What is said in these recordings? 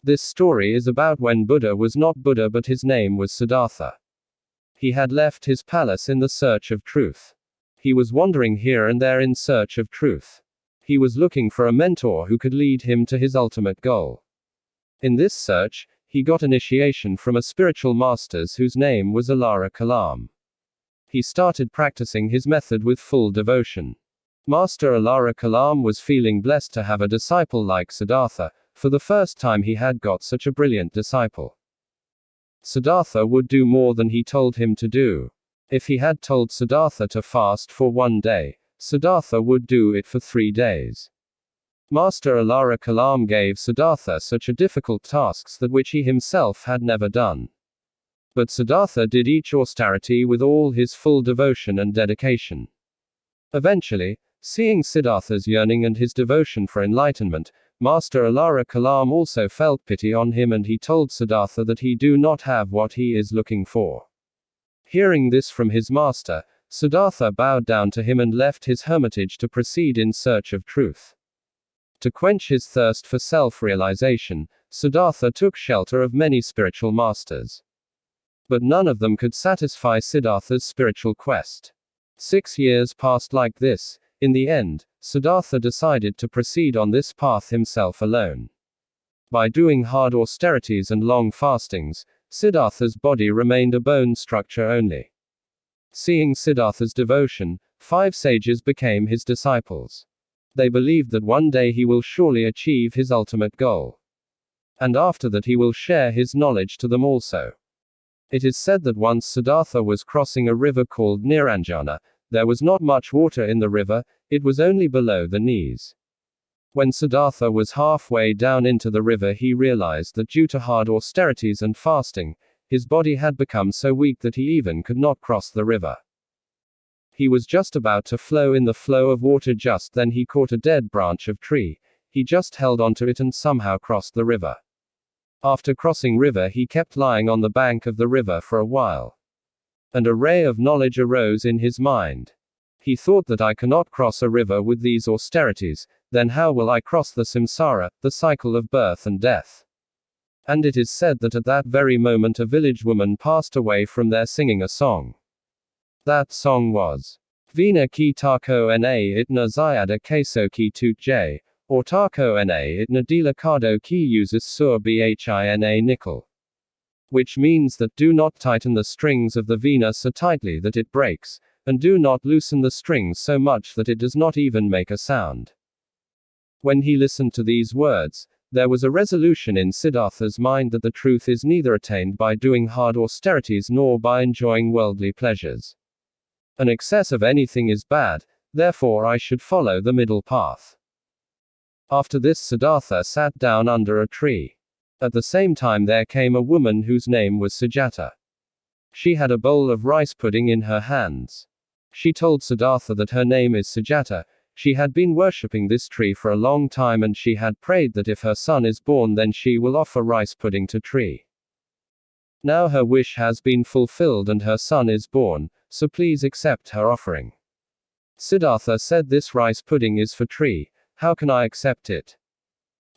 This story is about when Buddha was not Buddha but his name was Siddhartha. He had left his palace in the search of truth. He was wandering here and there in search of truth. He was looking for a mentor who could lead him to his ultimate goal. In this search, he got initiation from a spiritual master whose name was Alara Kalam. He started practicing his method with full devotion. Master Alara Kalam was feeling blessed to have a disciple like Siddhartha. For the first time he had got such a brilliant disciple. Siddhartha would do more than he told him to do. If he had told Siddhartha to fast for 1 day, Siddhartha would do it for 3 days. Master Alara Kalam gave Siddhartha such a difficult tasks that which he himself had never done. But Siddhartha did each austerity with all his full devotion and dedication. Eventually, seeing Siddhartha's yearning and his devotion for enlightenment, Master Alara Kalam also felt pity on him and he told Siddhartha that he do not have what he is looking for. Hearing this from his master, Siddhartha bowed down to him and left his hermitage to proceed in search of truth. To quench his thirst for self-realization, Siddhartha took shelter of many spiritual masters. But none of them could satisfy Siddhartha's spiritual quest. 6 years passed like this. In the end, Siddhartha decided to proceed on this path himself alone. By doing hard austerities and long fastings, Siddhartha's body remained a bone structure only. Seeing Siddhartha's devotion, 5 sages became his disciples. They believed that one day he will surely achieve his ultimate goal. And after that he will share his knowledge to them also. It is said that once Siddhartha was crossing a river called Niranjana. There was not much water in the river, it was only below the knees. When Siddhartha was halfway down into the river he realized that due to hard austerities and fasting, his body had become so weak that he even could not cross the river. He was just about to flow in the flow of water, just then he caught a dead branch of tree. He just held onto it and somehow crossed the river. After crossing river he kept lying on the bank of the river for a while. And a ray of knowledge arose in his mind. He thought that I cannot cross a river with these austerities, then how will I cross the samsara, the cycle of birth and death? And it is said that at that very moment a village woman passed away from there singing a song. That song was Vina ki tako na itna zyada keso ki tujay, or tako na itna delicado ki uses sur bhina nickel. Which means that do not tighten the strings of the vina so tightly that it breaks, and do not loosen the strings so much that it does not even make a sound. When he listened to these words, there was a resolution in Siddhartha's mind that the truth is neither attained by doing hard austerities nor by enjoying worldly pleasures. An excess of anything is bad, therefore I should follow the middle path. After this Siddhartha sat down under a tree. At the same time there came a woman whose name was Sujata. She had a bowl of rice pudding in her hands. She told Siddhartha that her name is Sujata. She had been worshipping this tree for a long time and she had prayed that if her son is born then she will offer rice pudding to tree. Now her wish has been fulfilled and her son is born, so please accept her offering. Siddhartha said, this rice pudding is for tree, how can I accept it?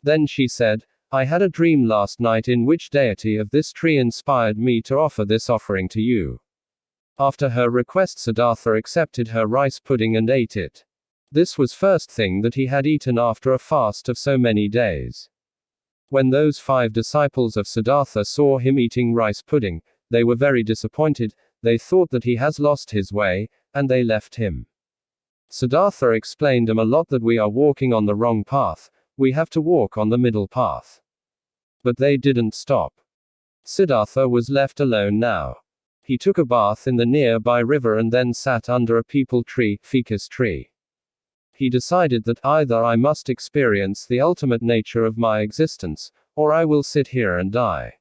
Then she said, I had a dream last night in which deity of this tree inspired me to offer this offering to you. After her request Siddhartha accepted her rice pudding and ate it. This was first thing that he had eaten after a fast of so many days. When those 5 disciples of Siddhartha saw him eating rice pudding, they were very disappointed, they thought that he has lost his way, and they left him. Siddhartha explained them a lot that we are walking on the wrong path, we have to walk on the middle path. But they didn't stop. Siddhartha was left alone now. He took a bath in the nearby river and then sat under a peepal tree, ficus tree. He decided that either I must experience the ultimate nature of my existence, or I will sit here and die.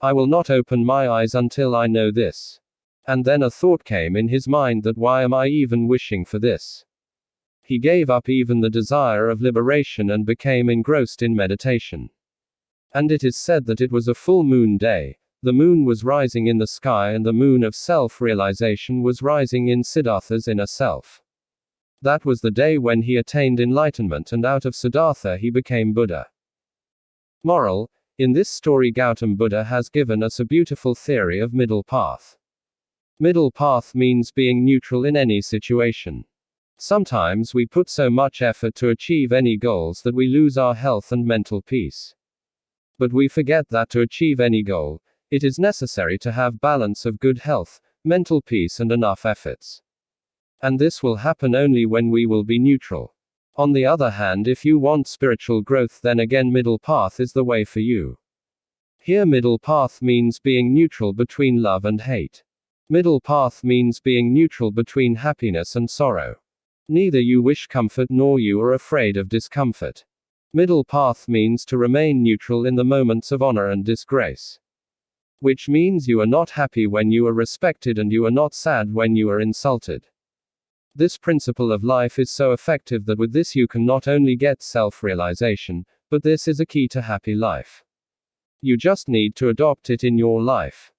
I will not open my eyes until I know this. And then a thought came in his mind that why am I even wishing for this? He gave up even the desire of liberation and became engrossed in meditation. And it is said that it was a full moon day, the moon was rising in the sky and the moon of self-realization was rising in Siddhartha's inner self. That was the day when he attained enlightenment and out of Siddhartha he became Buddha. Moral: In this story, Gautam Buddha has given us a beautiful theory of middle path. Middle path means being neutral in any situation. Sometimes we put so much effort to achieve any goals that we lose our health and mental peace. But we forget that to achieve any goal, it is necessary to have balance of good health, mental peace, and enough efforts. And this will happen only when we will be neutral. On the other hand, if you want spiritual growth, then again middle path is the way for you. Here middle path means being neutral between love and hate. Middle path means being neutral between happiness and sorrow. Neither you wish comfort nor you are afraid of discomfort. Middle path means to remain neutral in the moments of honor and disgrace. Which means you are not happy when you are respected and you are not sad when you are insulted. This principle of life is so effective that with this you can not only get self-realization, but this is a key to happy life. You just need to adopt it in your life.